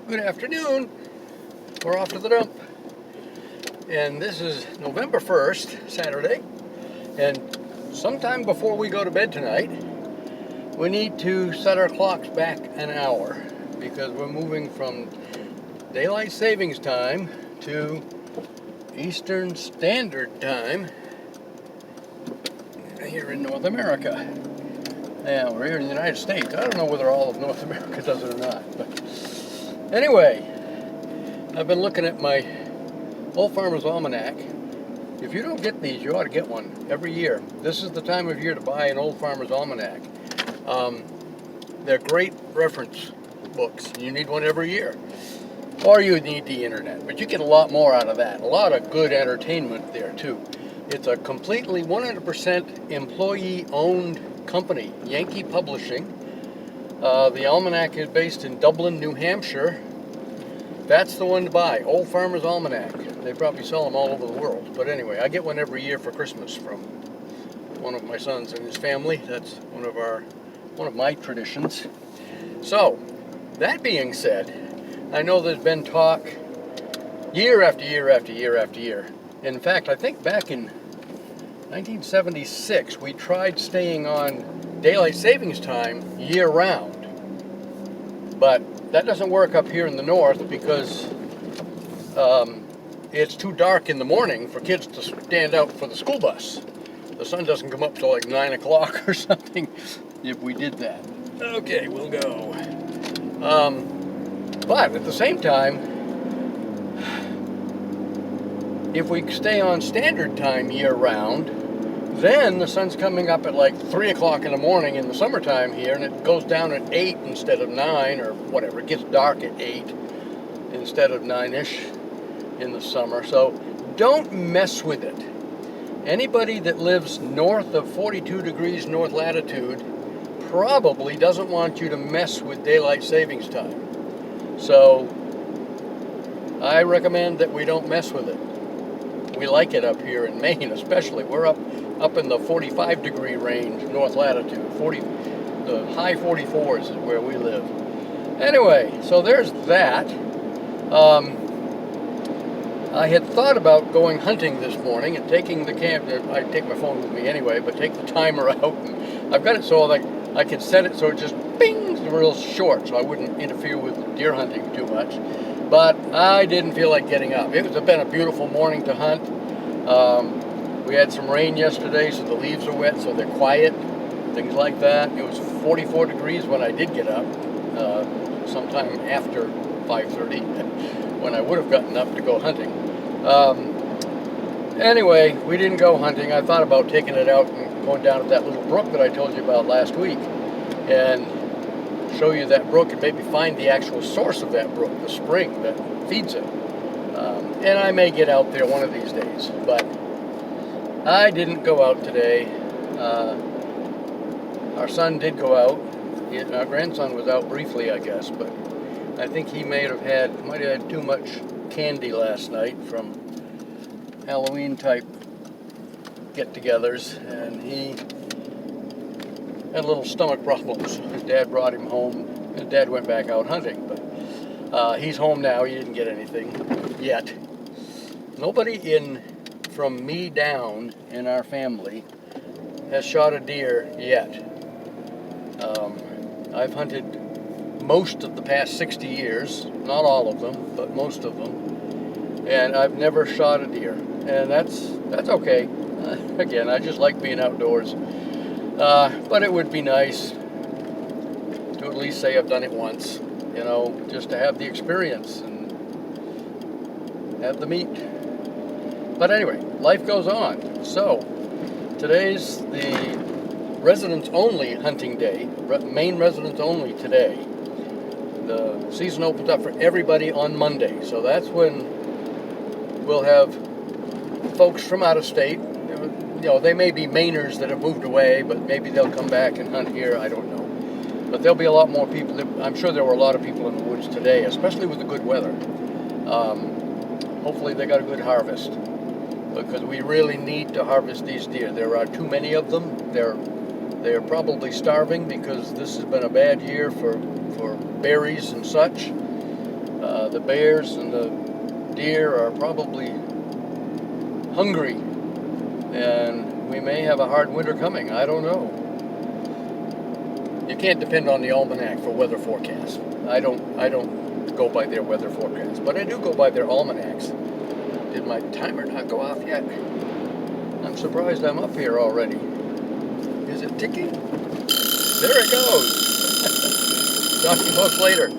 Good afternoon. We're off to the dump. And this is November 1st, Saturday. And sometime before we go to bed tonight, we need to set our clocks back an hour because we're moving from daylight savings time to Eastern Standard Time here in North America. Now, we're here in the United States. I don't know whether all of North America does it or not. But anyway, I've been looking at my Old Farmer's Almanac. If you don't get these, you ought to get one every year. This is the time of year to buy an Old Farmer's Almanac. They're great reference books. You need one every year. Or you need the internet. But you get a lot more out of that. A lot of good entertainment there, too. It's a completely 100% employee-owned company, Yankee Publishing. The Almanac is based in Dublin, New Hampshire. That's the one to buy, Old Farmer's Almanac. They probably sell them all over the world. But anyway, I get one every year for Christmas from one of my sons and his family. That's one of my traditions. So, that being said, I know there's been talk year after year after year after year. In fact, I think back in 1976, we tried staying on daylight savings time year-round. But that doesn't work up here in the north because it's too dark in the morning for kids to stand out for the school bus. The sun doesn't come up till like 9 o'clock or something if we did that. Okay, we'll go. But at the same time, if we stay on standard time year-round, then the sun's coming up at like 3 o'clock in the morning in the summertime here, and it goes down at 8 instead of 9, or whatever. It gets dark at 8 instead of 9-ish in the summer. So don't mess with it. Anybody that lives north of 42 degrees north latitude probably doesn't want you to mess with daylight savings time. So I recommend that we don't mess with it. We like it up here in Maine, especially. We're up in the 45 degree range, north latitude. The high 44s is where we live. Anyway, so there's that. I had thought about going hunting this morning and taking the I take my phone with me anyway, but take the timer out. And I've got it so like I can set it so it just bings real short, so I wouldn't interfere with deer hunting too much. But I didn't feel like getting up. It's been a beautiful morning to hunt. We had some rain yesterday, so the leaves are wet, so they're quiet, things like that. It was 44 degrees when I did get up, sometime after 5:30, when I would have gotten up to go hunting. Anyway, we didn't go hunting. I thought about taking it out and going down to that little brook that I told you about last week, and show you that brook and maybe find the actual source of that brook, the spring that feeds it. And I may get out there one of these days, but I didn't go out today. Our son did go out. Our grandson was out briefly, I guess, but I think he might have had too much candy last night from Halloween type get-togethers, and he had little stomach problems. His dad brought him home. His dad went back out hunting, but he's home now. He didn't get anything yet. Nobody from me down in our family has shot a deer yet. I've hunted most of the past 60 years, not all of them, but most of them, and I've never shot a deer, and that's okay. Again, I just like being outdoors. But it would be nice to at least say I've done it once, just to have the experience and have the meat. But anyway, life goes on. So, today's the residents-only hunting day, Maine residents-only today. The season opens up for everybody on Monday, so that's when we'll have folks from out of state. They may be Mainers that have moved away, but maybe they'll come back and hunt here. I don't know. But there'll be a lot more people. I'm sure there were a lot of people in the woods today, especially with the good weather. Hopefully they got a good harvest, because we really need to harvest these deer. There are too many of them. They're probably starving because this has been a bad year for berries and such. The bears and the deer are probably hungry, and we may have a hard winter coming. I don't know. You can't depend on the almanac for weather forecasts. I don't go by their weather forecasts, but I do go by their almanacs. Did my timer not go off yet? I'm surprised I'm up here already. Is it ticking? There it goes. Talk to you folks later.